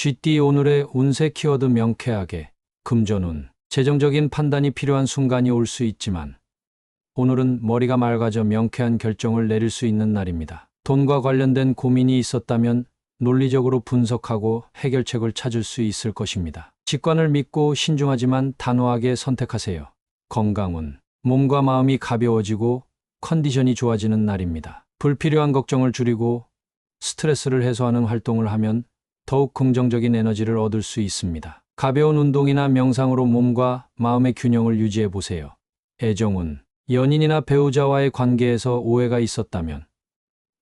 GT 오늘의 운세 키워드 명쾌하게 금전운. 재정적인 판단이 필요한 순간이 올 수 있지만 오늘은 머리가 맑아져 명쾌한 결정을 내릴 수 있는 날입니다. 돈과 관련된 고민이 있었다면 논리적으로 분석하고 해결책을 찾을 수 있을 것입니다. 직관을 믿고 신중하지만 단호하게 선택하세요. 건강운. 몸과 마음이 가벼워지고 컨디션이 좋아지는 날입니다. 불필요한 걱정을 줄이고 스트레스를 해소하는 활동을 하면 더욱 긍정적인 에너지를 얻을 수 있습니다. 가벼운 운동이나 명상으로 몸과 마음의 균형을 유지해 보세요. 애정운. 연인이나 배우자와의 관계에서 오해가 있었다면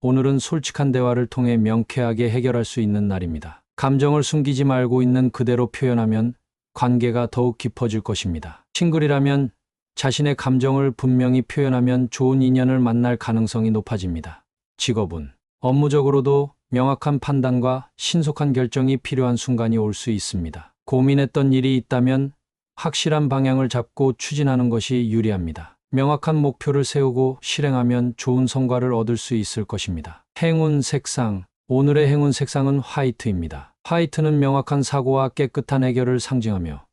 오늘은 솔직한 대화를 통해 명쾌하게 해결할 수 있는 날입니다. 감정을 숨기지 말고 있는 그대로 표현하면 관계가 더욱 깊어질 것입니다. 싱글이라면 자신의 감정을 분명히 표현하면 좋은 인연을 만날 가능성이 높아집니다. 직업운. 업무적으로도 명확한 판단과 신속한 결정이 필요한 순간이 올 수 있습니다. 고민했던 일이 있다면 확실한 방향을 잡고 추진하는 것이 유리합니다. 명확한 목표를 세우고 실행하면 좋은 성과를 얻을 수 있을 것입니다. 행운 색상. 오늘의 행운 색상은 화이트입니다. 화이트는 명확한 사고와 깨끗한 해결을 상징하며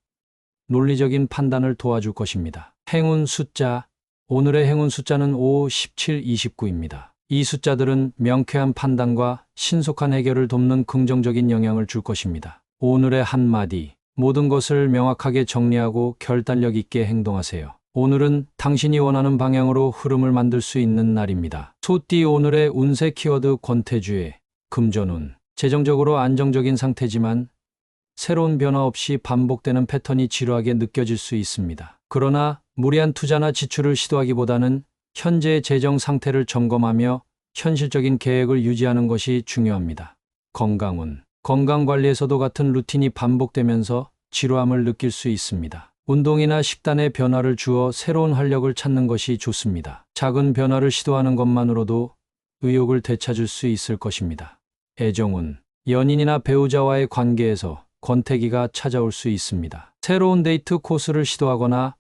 논리적인 판단을 도와줄 것입니다. 행운 숫자. 오늘의 행운 숫자는 5, 17, 29입니다. 이 숫자들은 명쾌한 판단과 신속한 해결을 돕는 긍정적인 영향을 줄 것입니다. 오늘의 한마디. 모든 것을 명확하게 정리하고 결단력 있게 행동하세요. 오늘은 당신이 원하는 방향으로 흐름을 만들 수 있는 날입니다. 소띠. 오늘의 운세 키워드 권태주의 금전운. 재정적으로 안정적인 상태지만 새로운 변화 없이 반복되는 패턴이 지루하게 느껴질 수 있습니다. 그러나 무리한 투자나 지출을 시도하기보다는 현재의 재정 상태를 점검하며 현실적인 계획을 유지하는 것이 중요합니다. 건강운. 건강관리에서도 같은 루틴이 반복되면서 지루함을 느낄 수 있습니다. 운동이나 식단에 변화를 주어 새로운 활력을 찾는 것이 좋습니다. 작은 변화를 시도하는 것만으로도 의욕을 되찾을 수 있을 것입니다. 애정운. 연인이나 배우자와의 관계에서 권태기가 찾아올 수 있습니다. 새로운 데이트 코스를 시도하거나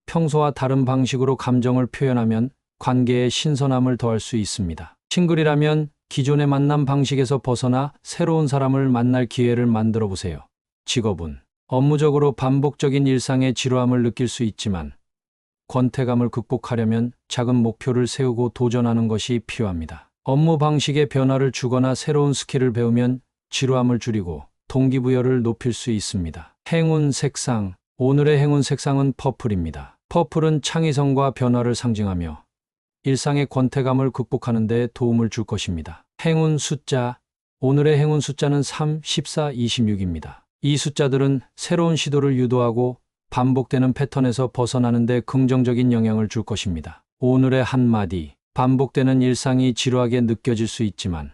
평소와 다른 방식으로 감정을 표현하면 관계에 신선함을 더할 수 있습니다. 싱글이라면 기존의 만남 방식에서 벗어나 새로운 사람을 만날 기회를 만들어 보세요. 직업운. 업무적으로 반복적인 일상의 지루함을 느낄 수 있지만 권태감을 극복하려면 작은 목표를 세우고 도전하는 것이 필요합니다. 업무 방식에 변화를 주거나 새로운 스킬을 배우면 지루함을 줄이고 동기부여를 높일 수 있습니다. 행운 색상. 오늘의 행운 색상은 퍼플입니다. 퍼플은 창의성과 변화를 상징하며 일상의 권태감을 극복하는 데 도움을 줄 것입니다. 행운 숫자. 오늘의 행운 숫자는 3, 14, 26입니다. 이 숫자들은 새로운 시도를 유도하고 반복되는 패턴에서 벗어나는 데 긍정적인 영향을 줄 것입니다. 오늘의 한마디. 반복되는 일상이 지루하게 느껴질 수 있지만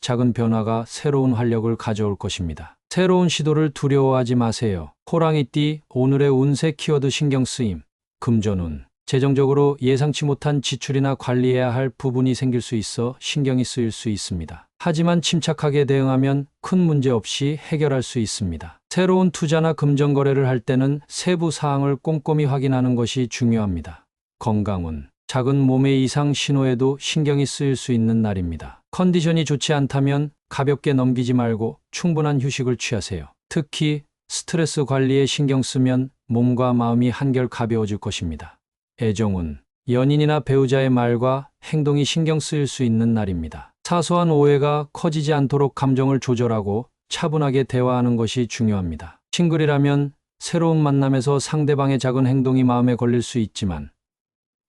작은 변화가 새로운 활력을 가져올 것입니다. 새로운 시도를 두려워하지 마세요. 호랑이띠. 오늘의 운세 키워드 신경쓰임 금전운. 재정적으로 예상치 못한 지출이나 관리해야 할 부분이 생길 수 있어 신경이 쓰일 수 있습니다. 하지만 침착하게 대응하면 큰 문제 없이 해결할 수 있습니다. 새로운 투자나 금전 거래를 할 때는 세부 사항을 꼼꼼히 확인하는 것이 중요합니다. 건강운. 작은 몸의 이상 신호에도 신경이 쓰일 수 있는 날입니다. 컨디션이 좋지 않다면 가볍게 넘기지 말고 충분한 휴식을 취하세요. 특히 스트레스 관리에 신경 쓰면 몸과 마음이 한결 가벼워질 것입니다. 애정운. 연인이나 배우자의 말과 행동이 신경 쓰일 수 있는 날입니다. 사소한 오해가 커지지 않도록 감정을 조절하고 차분하게 대화하는 것이 중요합니다. 싱글이라면 새로운 만남에서 상대방의 작은 행동이 마음에 걸릴 수 있지만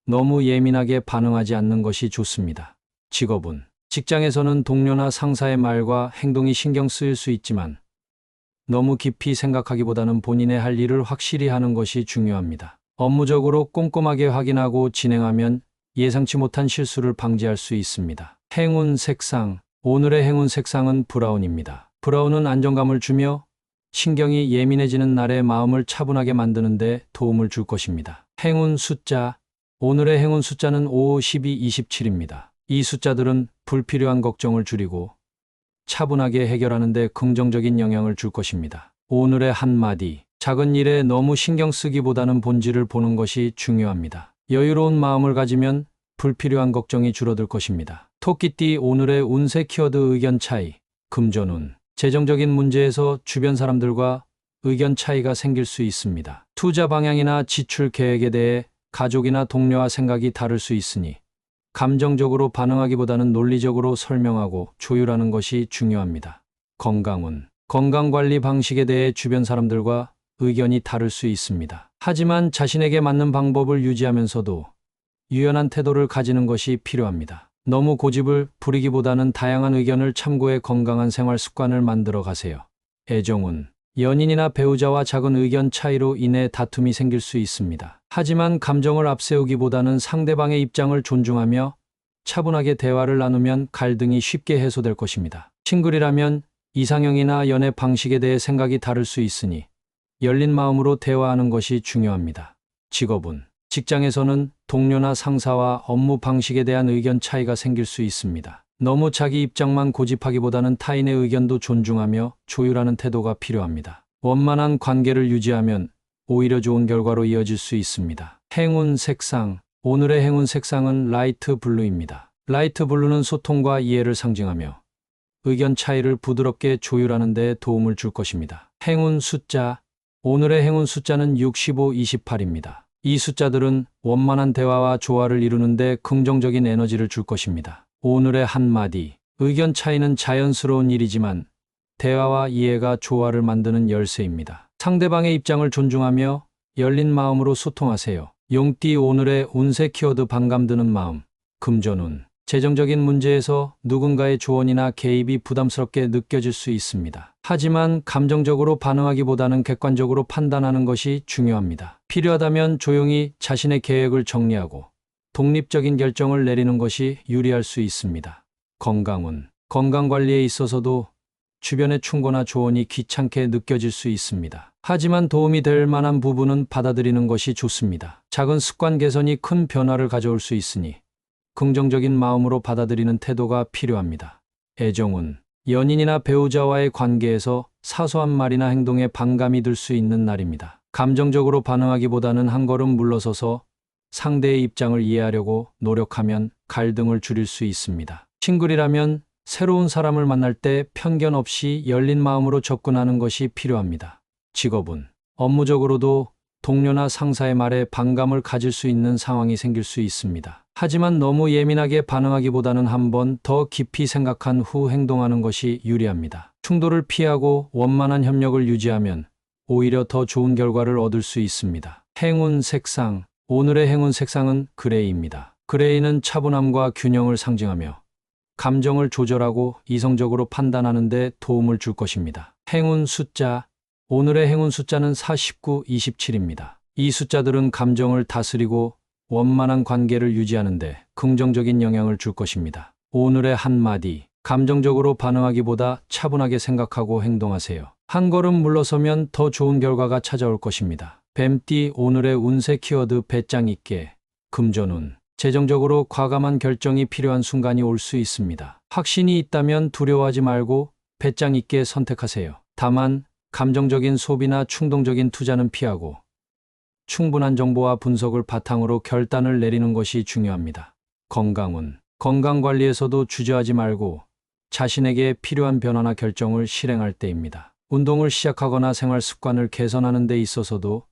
너무 예민하게 반응하지 않는 것이 좋습니다. 직업운. 직장에서는 동료나 상사의 말과 행동이 신경 쓰일 수 있지만 너무 깊이 생각하기보다는 본인의 할 일을 확실히 하는 것이 중요합니다. 업무적으로 꼼꼼하게 확인하고 진행하면 예상치 못한 실수를 방지할 수 있습니다. 행운 색상. 오늘의 행운 색상은 브라운입니다. 브라운은 안정감을 주며 신경이 예민해지는 날에 마음을 차분하게 만드는 데 도움을 줄 것입니다. 행운 숫자. 오늘의 행운 숫자는 5, 12, 27입니다. 이 숫자들은 불필요한 걱정을 줄이고 차분하게 해결하는 데 긍정적인 영향을 줄 것입니다. 오늘의 한마디. 작은 일에 너무 신경 쓰기보다는 본질을 보는 것이 중요합니다. 여유로운 마음을 가지면 불필요한 걱정이 줄어들 것입니다. 토끼띠. 오늘의 운세 키워드 의견 차이 금전운. 재정적인 문제에서 주변 사람들과 의견 차이가 생길 수 있습니다. 투자 방향이나 지출 계획에 대해 가족이나 동료와 생각이 다를 수 있으니 감정적으로 반응하기보다는 논리적으로 설명하고 조율하는 것이 중요합니다. 건강운. 건강관리 방식에 대해 주변 사람들과 의견이 다를 수 있습니다. 하지만 자신에게 맞는 방법을 유지하면서도 유연한 태도를 가지는 것이 필요합니다. 너무 고집을 부리기보다는 다양한 의견을 참고해 건강한 생활 습관을 만들어 가세요. 애정운. 연인이나 배우자와 작은 의견 차이로 인해 다툼이 생길 수 있습니다. 하지만 감정을 앞세우기보다는 상대방의 입장을 존중하며 차분하게 대화를 나누면 갈등이 쉽게 해소될 것입니다. 싱글이라면 이상형이나 연애 방식에 대해 생각이 다를 수 있으니 열린 마음으로 대화하는 것이 중요합니다. 직업운. 직장에서는 동료나 상사와 업무 방식에 대한 의견 차이가 생길 수 있습니다. 너무 자기 입장만 고집하기보다는 타인의 의견도 존중하며 조율하는 태도가 필요합니다. 원만한 관계를 유지하면 오히려 좋은 결과로 이어질 수 있습니다. 행운 색상. 오늘의 행운 색상은 라이트 블루입니다. 라이트 블루는 소통과 이해를 상징하며 의견 차이를 부드럽게 조율하는 데 도움을 줄 것입니다. 행운 숫자. 오늘의 행운 숫자는 65, 28입니다. 이 숫자들은 원만한 대화와 조화를 이루는 데 긍정적인 에너지를 줄 것입니다. 오늘의 한마디. 의견 차이는 자연스러운 일이지만 대화와 이해가 조화를 만드는 열쇠입니다. 상대방의 입장을 존중하며 열린 마음으로 소통하세요. 용띠. 오늘의 운세 키워드 반감 드는 마음. 금전운. 재정적인 문제에서 누군가의 조언이나 개입이 부담스럽게 느껴질 수 있습니다. 하지만 감정적으로 반응하기보다는 객관적으로 판단하는 것이 중요합니다. 필요하다면 조용히 자신의 계획을 정리하고 독립적인 결정을 내리는 것이 유리할 수 있습니다. 건강운. 건강관리에 있어서도 주변의 충고나 조언이 귀찮게 느껴질 수 있습니다. 하지만 도움이 될 만한 부분은 받아들이는 것이 좋습니다. 작은 습관 개선이 큰 변화를 가져올 수 있으니 긍정적인 마음으로 받아들이는 태도가 필요합니다. 애정운. 연인이나 배우자와의 관계에서 사소한 말이나 행동에 반감이 들 수 있는 날입니다. 감정적으로 반응하기보다는 한 걸음 물러서서 상대의 입장을 이해하려고 노력하면 갈등을 줄일 수 있습니다. 싱글이라면 새로운 사람을 만날 때 편견 없이 열린 마음으로 접근하는 것이 필요합니다. 직업운. 업무적으로도 동료나 상사의 말에 반감을 가질 수 있는 상황이 생길 수 있습니다. 하지만 너무 예민하게 반응하기보다는 한 번 더 깊이 생각한 후 행동하는 것이 유리합니다. 충돌을 피하고 원만한 협력을 유지하면 오히려 더 좋은 결과를 얻을 수 있습니다. 행운 색상. 오늘의 행운 색상은 그레이입니다. 그레이는 차분함과 균형을 상징하며 감정을 조절하고 이성적으로 판단하는 데 도움을 줄 것입니다. 행운 숫자. 오늘의 행운 숫자는 49, 27입니다. 이 숫자들은 감정을 다스리고 원만한 관계를 유지하는 데 긍정적인 영향을 줄 것입니다. 오늘의 한마디. 감정적으로 반응하기보다 차분하게 생각하고 행동하세요. 한 걸음 물러서면 더 좋은 결과가 찾아올 것입니다. 뱀띠. 오늘의 운세 키워드 배짱 있게. 금전운. 재정적으로 과감한 결정이 필요한 순간이 올 수 있습니다. 확신이 있다면 두려워하지 말고 배짱 있게 선택하세요. 다만 감정적인 소비나 충동적인 투자는 피하고 충분한 정보와 분석을 바탕으로 결단을 내리는 것이 중요합니다. 건강운. 건강관리에서도 주저하지 말고 자신에게 필요한 변화나 결정을 실행할 때입니다. 운동을 시작하거나 생활 습관을 개선하는 데 있어서도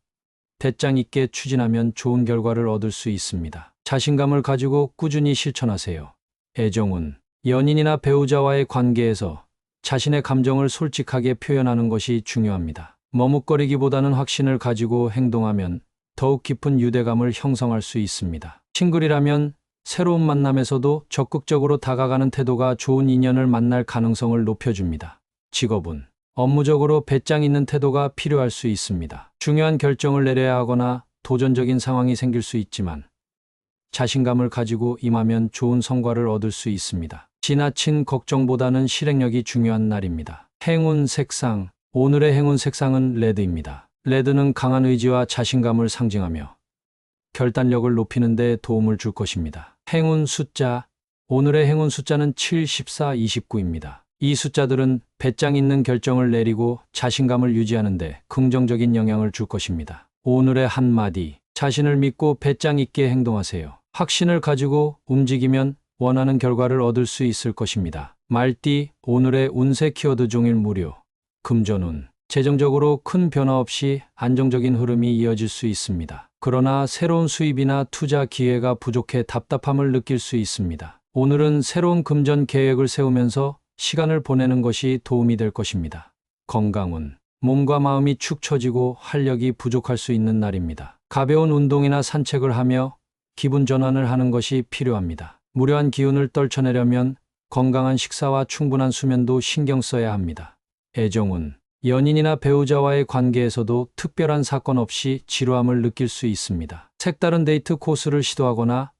배짱 있게 추진하면 좋은 결과를 얻을 수 있습니다. 자신감을 가지고 꾸준히 실천하세요. 애정운. 연인이나 배우자와의 관계에서 자신의 감정을 솔직하게 표현하는 것이 중요합니다. 머뭇거리기보다는 확신을 가지고 행동하면 더욱 깊은 유대감을 형성할 수 있습니다. 싱글이라면 새로운 만남에서도 적극적으로 다가가는 태도가 좋은 인연을 만날 가능성을 높여줍니다. 직업운. 업무적으로 배짱 있는 태도가 필요할 수 있습니다. 중요한 결정을 내려야 하거나 도전적인 상황이 생길 수 있지만 자신감을 가지고 임하면 좋은 성과를 얻을 수 있습니다. 지나친 걱정보다는 실행력이 중요한 날입니다. 행운 색상. 오늘의 행운 색상은 레드입니다. 레드는 강한 의지와 자신감을 상징하며 결단력을 높이는 데 도움을 줄 것입니다. 행운 숫자. 오늘의 행운 숫자는 7, 14, 29입니다. 이 숫자들은 배짱 있는 결정을 내리고 자신감을 유지하는 데 긍정적인 영향을 줄 것입니다. 오늘의 한마디. 자신을 믿고 배짱 있게 행동하세요. 확신을 가지고 움직이면 원하는 결과를 얻을 수 있을 것입니다. 말띠, 오늘의 운세 키워드 종일 무료. 금전운, 재정적으로 큰 변화 없이 안정적인 흐름이 이어질 수 있습니다. 그러나 새로운 수입이나 투자 기회가 부족해 답답함을 느낄 수 있습니다. 오늘은 새로운 금전 계획을 세우면서 시간을 보내는 것이 도움이 될 것입니다. 건강운, 몸과 마음이 축 처지고 활력이 부족할 수 있는 날입니다. 가벼운 운동이나 산책을 하며 기분 전환을 하는 것이 필요합니다. 무료한 기운을 떨쳐내려면 건강한 식사와 충분한 수면도 신경 써야 합니다. 애정운, 연인이나 배우자와의 관계에서도 특별한 사건 없이 지루함을 느낄 수 있습니다. 색다른 데이트 코스를 시도하거나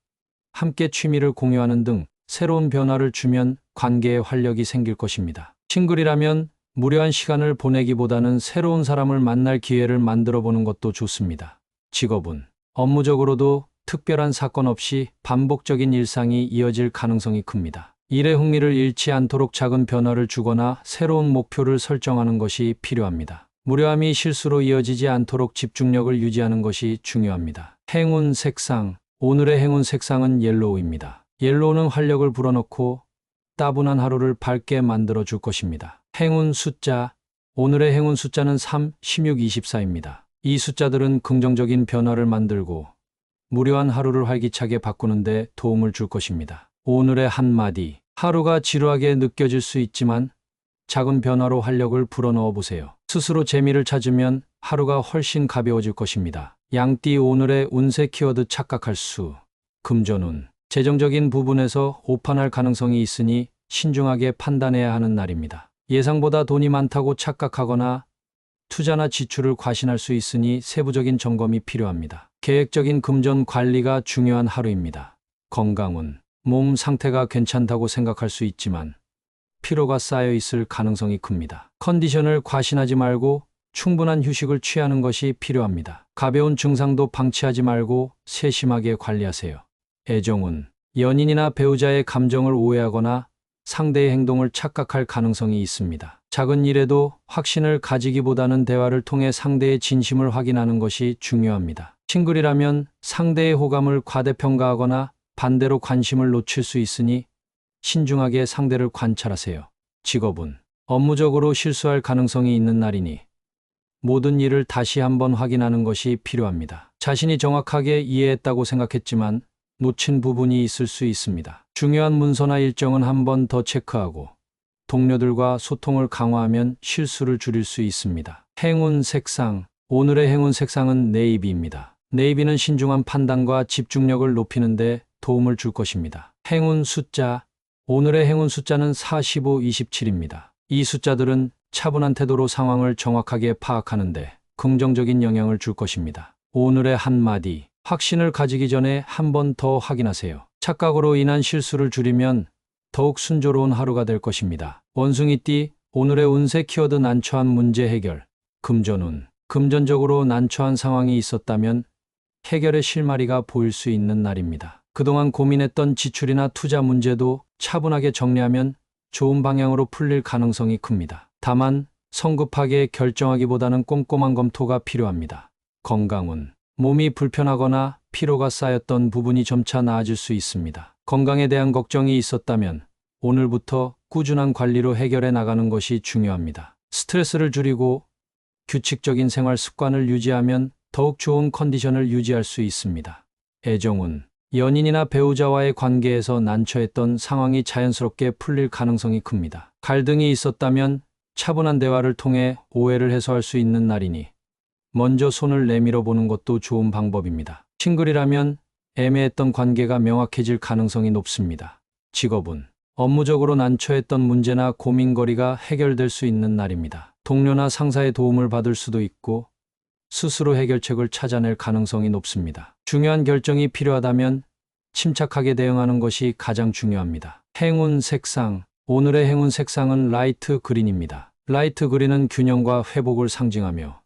함께 취미를 공유하는 등 새로운 변화를 주면 관계에 활력이 생길 것입니다. 싱글이라면 무료한 시간을 보내기보다는 새로운 사람을 만날 기회를 만들어 보는 것도 좋습니다. 직업운, 업무적으로도 특별한 사건 없이 반복적인 일상이 이어질 가능성이 큽니다. 일의 흥미를 잃지 않도록 작은 변화를 주거나 새로운 목표를 설정하는 것이 필요합니다. 무료함이 실수로 이어지지 않도록 집중력을 유지하는 것이 중요합니다. 행운 색상, 오늘의 행운 색상은 옐로우입니다. 옐로우는 활력을 불어넣고 따분한 하루를 밝게 만들어 줄 것입니다. 행운 숫자, 오늘의 행운 숫자는 3, 16, 24입니다. 이 숫자들은 긍정적인 변화를 만들고 무료한 하루를 활기차게 바꾸는 데 도움을 줄 것입니다. 오늘의 한마디, 하루가 지루하게 느껴질 수 있지만 작은 변화로 활력을 불어넣어 보세요. 스스로 재미를 찾으면 하루가 훨씬 가벼워질 것입니다. 양띠, 오늘의 운세 키워드 착각할 수, 금전운, 재정적인 부분에서 오판할 가능성이 있으니 신중하게 판단해야 하는 날입니다. 예상보다 돈이 많다고 착각하거나 투자나 지출을 과신할 수 있으니 세부적인 점검이 필요합니다. 계획적인 금전 관리가 중요한 하루입니다. 건강운, 몸 상태가 괜찮다고 생각할 수 있지만 피로가 쌓여 있을 가능성이 큽니다. 컨디션을 과신하지 말고 충분한 휴식을 취하는 것이 필요합니다. 가벼운 증상도 방치하지 말고 세심하게 관리하세요. 애정운, 연인이나 배우자의 감정을 오해하거나 상대의 행동을 착각할 가능성이 있습니다. 작은 일에도 확신을 가지기보다는 대화를 통해 상대의 진심을 확인하는 것이 중요합니다. 싱글이라면 상대의 호감을 과대평가하거나 반대로 관심을 놓칠 수 있으니 신중하게 상대를 관찰하세요. 직업운, 업무적으로 실수할 가능성이 있는 날이니 모든 일을 다시 한번 확인하는 것이 필요합니다. 자신이 정확하게 이해했다고 생각했지만 놓친 부분이 있을 수 있습니다. 중요한 문서나 일정은 한 번 더 체크하고 동료들과 소통을 강화하면 실수를 줄일 수 있습니다. 행운 색상, 오늘의 행운 색상은 네이비입니다. 네이비는 신중한 판단과 집중력을 높이는 데 도움을 줄 것입니다. 행운 숫자, 오늘의 행운 숫자는 45, 27입니다. 이 숫자들은 차분한 태도로 상황을 정확하게 파악하는데 긍정적인 영향을 줄 것입니다. 오늘의 한마디, 확신을 가지기 전에 한 번 더 확인하세요. 착각으로 인한 실수를 줄이면 더욱 순조로운 하루가 될 것입니다. 원숭이띠, 오늘의 운세 키워드 난처한 문제 해결, 금전운, 금전적으로 난처한 상황이 있었다면 해결의 실마리가 보일 수 있는 날입니다. 그동안 고민했던 지출이나 투자 문제도 차분하게 정리하면 좋은 방향으로 풀릴 가능성이 큽니다. 다만 성급하게 결정하기보다는 꼼꼼한 검토가 필요합니다. 건강운, 몸이 불편하거나 피로가 쌓였던 부분이 점차 나아질 수 있습니다. 건강에 대한 걱정이 있었다면 오늘부터 꾸준한 관리로 해결해 나가는 것이 중요합니다. 스트레스를 줄이고 규칙적인 생활 습관을 유지하면 더욱 좋은 컨디션을 유지할 수 있습니다. 애정운, 연인이나 배우자와의 관계에서 난처했던 상황이 자연스럽게 풀릴 가능성이 큽니다. 갈등이 있었다면 차분한 대화를 통해 오해를 해소할 수 있는 날이니 먼저 손을 내밀어 보는 것도 좋은 방법입니다. 싱글이라면 애매했던 관계가 명확해질 가능성이 높습니다. 직업운, 업무적으로 난처했던 문제나 고민거리가 해결될 수 있는 날입니다. 동료나 상사의 도움을 받을 수도 있고 스스로 해결책을 찾아낼 가능성이 높습니다. 중요한 결정이 필요하다면 침착하게 대응하는 것이 가장 중요합니다. 행운 색상, 오늘의 행운 색상은 라이트 그린입니다. 라이트 그린은 균형과 회복을 상징하며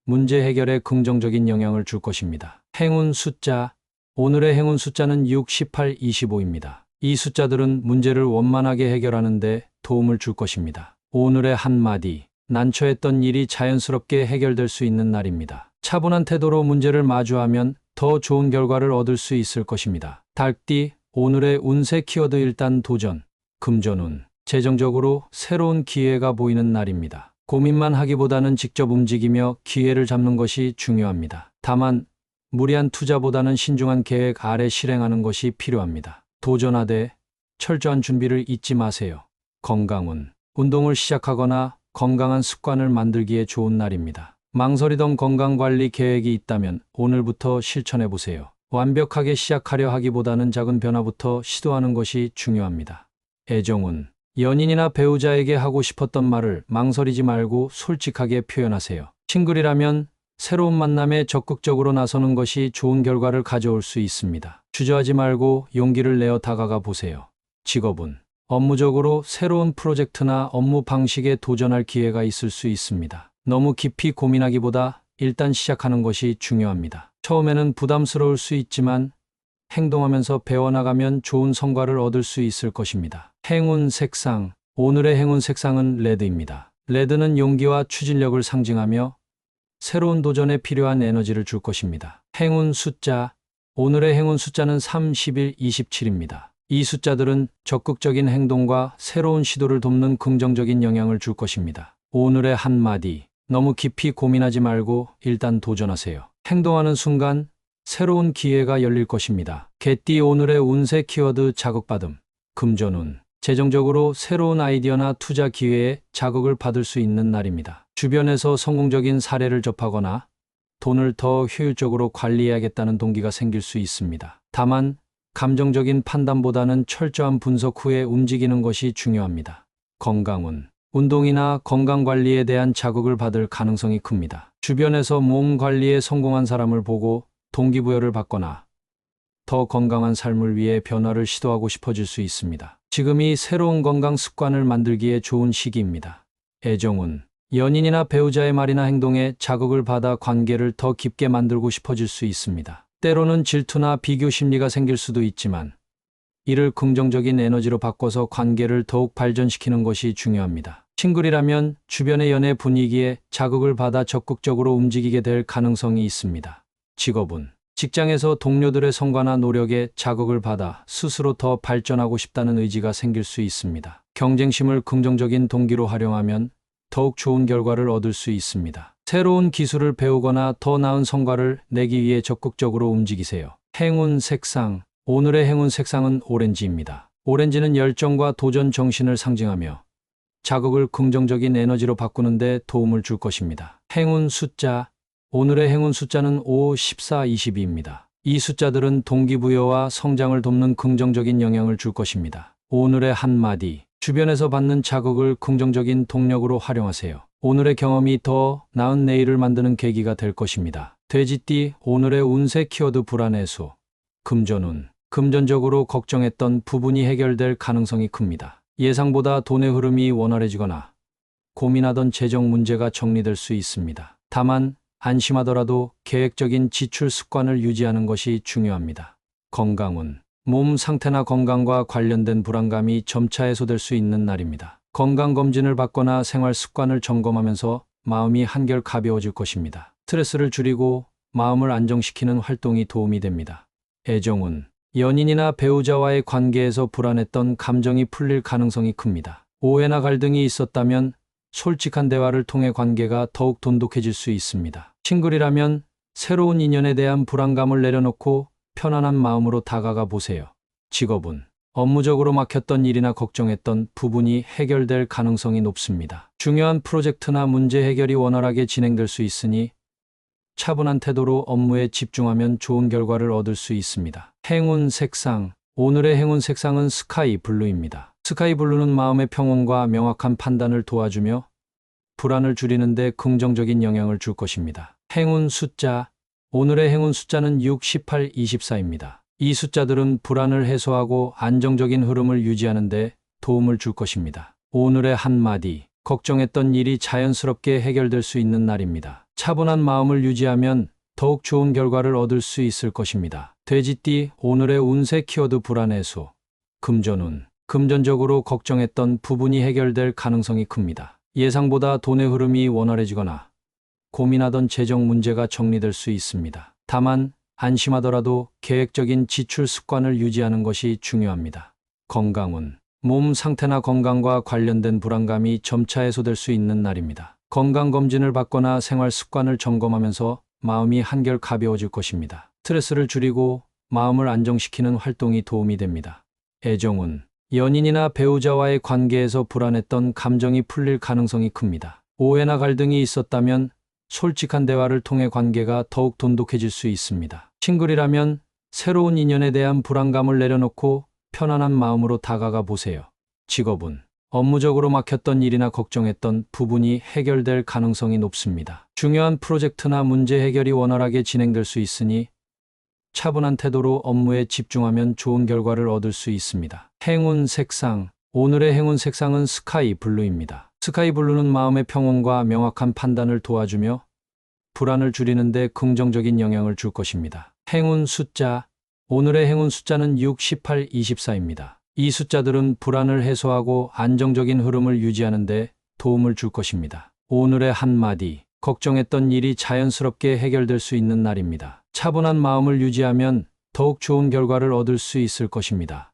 문제 해결에 긍정적인 영향을 줄 것입니다. 행운 숫자, 오늘의 행운 숫자는 6, 18, 25입니다. 이 숫자들은 문제를 원만하게 해결하는 데 도움을 줄 것입니다. 오늘의 한마디, 난처했던 일이 자연스럽게 해결될 수 있는 날입니다. 차분한 태도로 문제를 마주하면 더 좋은 결과를 얻을 수 있을 것입니다. 달띠, 오늘의 운세 키워드 일단 도전, 금전운, 재정적으로 새로운 기회가 보이는 날입니다. 고민만 하기보다는 직접 움직이며 기회를 잡는 것이 중요합니다. 다만 무리한 투자보다는 신중한 계획 아래 실행하는 것이 필요합니다. 도전하되 철저한 준비를 잊지 마세요. 건강운. 운동을 시작하거나 건강한 습관을 만들기에 좋은 날입니다. 망설이던 건강관리 계획이 있다면 오늘부터 실천해 보세요. 완벽하게 시작하려 하기보다는 작은 변화부터 시도하는 것이 중요합니다. 애정운. 연인이나 배우자에게 하고 싶었던 말을 망설이지 말고 솔직하게 표현하세요. 싱글이라면 새로운 만남에 적극적으로 나서는 것이 좋은 결과를 가져올 수 있습니다. 주저하지 말고 용기를 내어 다가가 보세요. 직업운. 업무적으로 새로운 프로젝트나 업무 방식에 도전할 기회가 있을 수 있습니다. 너무 깊이 고민하기보다 일단 시작하는 것이 중요합니다. 처음에는 부담스러울 수 있지만 행동하면서 배워나가면 좋은 성과를 얻을 수 있을 것입니다. 행운 색상. 오늘의 행운 색상은 레드입니다. 레드는 용기와 추진력을 상징하며 새로운 도전에 필요한 에너지를 줄 것입니다. 행운 숫자. 오늘의 행운 숫자는 3, 11, 27입니다. 이 숫자들은 적극적인 행동과 새로운 시도를 돕는 긍정적인 영향을 줄 것입니다. 오늘의 한마디. 너무 깊이 고민하지 말고 일단 도전하세요. 행동하는 순간 새로운 기회가 열릴 것입니다. 개띠. 오늘의 운세 키워드 자극받음. 금전운. 재정적으로 새로운 아이디어나 투자 기회에 자극을 받을 수 있는 날입니다. 주변에서 성공적인 사례를 접하거나 돈을 더 효율적으로 관리해야겠다는 동기가 생길 수 있습니다. 다만 감정적인 판단보다는 철저한 분석 후에 움직이는 것이 중요합니다. 건강운. 운동이나 건강관리에 대한 자극을 받을 가능성이 큽니다. 주변에서 몸 관리에 성공한 사람을 보고 동기부여를 받거나 더 건강한 삶을 위해 변화를 시도하고 싶어질 수 있습니다. 지금이 새로운 건강 습관을 만들기에 좋은 시기입니다. 애정운. 연인이나 배우자의 말이나 행동에 자극을 받아 관계를 더 깊게 만들고 싶어질 수 있습니다. 때로는 질투나 비교 심리가 생길 수도 있지만 이를 긍정적인 에너지로 바꿔서 관계를 더욱 발전시키는 것이 중요합니다. 싱글이라면 주변의 연애 분위기에 자극을 받아 적극적으로 움직이게 될 가능성이 있습니다. 직업운. 직장에서 동료들의 성과나 노력에 자극을 받아 스스로 더 발전하고 싶다는 의지가 생길 수 있습니다. 경쟁심을 긍정적인 동기로 활용하면 더욱 좋은 결과를 얻을 수 있습니다. 새로운 기술을 배우거나 더 나은 성과를 내기 위해 적극적으로 움직이세요. 행운 색상. 오늘의 행운 색상은 오렌지입니다. 오렌지는 열정과 도전 정신을 상징하며 자극을 긍정적인 에너지로 바꾸는 데 도움을 줄 것입니다. 행운 숫자. 오늘의 행운 숫자는 5, 14, 22입니다. 이 숫자들은 동기부여와 성장을 돕는 긍정적인 영향을 줄 것입니다. 오늘의 한마디. 주변에서 받는 자극을 긍정적인 동력으로 활용하세요. 오늘의 경험이 더 나은 내일을 만드는 계기가 될 것입니다. 돼지띠. 오늘의 운세 키워드 불안해소. 금전운. 금전적으로 걱정했던 부분이 해결될 가능성이 큽니다. 예상보다 돈의 흐름이 원활해지거나 고민하던 재정 문제가 정리될 수 있습니다. 다만 안심하더라도 계획적인 지출 습관을 유지하는 것이 중요합니다. 건강운. 몸 상태나 건강과 관련된 불안감이 점차 해소될 수 있는 날입니다. 건강검진을 받거나 생활 습관을 점검하면서 마음이 한결 가벼워질 것입니다. 스트레스를 줄이고 마음을 안정시키는 활동이 도움이 됩니다. 애정운. 연인이나 배우자와의 관계에서 불안했던 감정이 풀릴 가능성이 큽니다. 오해나 갈등이 있었다면 솔직한 대화를 통해 관계가 더욱 돈독해질 수 있습니다. 싱글이라면 새로운 인연에 대한 불안감을 내려놓고 편안한 마음으로 다가가 보세요. 직업운. 업무적으로 막혔던 일이나 걱정했던 부분이 해결될 가능성이 높습니다. 중요한 프로젝트나 문제 해결이 원활하게 진행될 수 있으니 차분한 태도로 업무에 집중하면 좋은 결과를 얻을 수 있습니다. 행운 색상. 오늘의 행운 색상은 스카이 블루입니다. 스카이 블루는 마음의 평온과 명확한 판단을 도와주며 불안을 줄이는 데 긍정적인 영향을 줄 것입니다. 행운 숫자. 오늘의 행운 숫자는 6, 18, 24입니다. 이 숫자들은 불안을 해소하고 안정적인 흐름을 유지하는 데 도움을 줄 것입니다. 오늘의 한마디. 걱정했던 일이 자연스럽게 해결될 수 있는 날입니다. 차분한 마음을 유지하면 더욱 좋은 결과를 얻을 수 있을 것입니다. 돼지띠. 오늘의 운세 키워드 불안해소. 금전운. 금전적으로 걱정했던 부분이 해결될 가능성이 큽니다. 예상보다 돈의 흐름이 원활해지거나 고민하던 재정 문제가 정리될 수 있습니다. 다만 안심하더라도 계획적인 지출 습관을 유지하는 것이 중요합니다. 건강운. 몸 상태나 건강과 관련된 불안감이 점차 해소될 수 있는 날입니다. 건강검진을 받거나 생활 습관을 점검하면서 마음이 한결 가벼워질 것입니다. 스트레스를 줄이고 마음을 안정시키는 활동이 도움이 됩니다. 애정운, 연인이나 배우자와의 관계에서 불안했던 감정이 풀릴 가능성이 큽니다. 오해나 갈등이 있었다면 솔직한 대화를 통해 관계가 더욱 돈독해질 수 있습니다. 싱글이라면 새로운 인연에 대한 불안감을 내려놓고 편안한 마음으로 다가가 보세요. 직업운, 업무적으로 막혔던 일이나 걱정했던 부분이 해결될 가능성이 높습니다. 중요한 프로젝트나 문제 해결이 원활하게 진행될 수 있으니 차분한 태도로 업무에 집중하면 좋은 결과를 얻을 수 있습니다. 행운 색상, 오늘의 행운 색상은 스카이 블루입니다. 스카이 블루는 마음의 평온과 명확한 판단을 도와주며 불안을 줄이는 데 긍정적인 영향을 줄 것입니다. 행운 숫자, 오늘의 행운 숫자는 6, 18, 24입니다. 이 숫자들은 불안을 해소하고 안정적인 흐름을 유지하는 데 도움을 줄 것입니다. 오늘의 한마디, 걱정했던 일이 자연스럽게 해결될 수 있는 날입니다. 차분한 마음을 유지하면 더욱 좋은 결과를 얻을 수 있을 것입니다.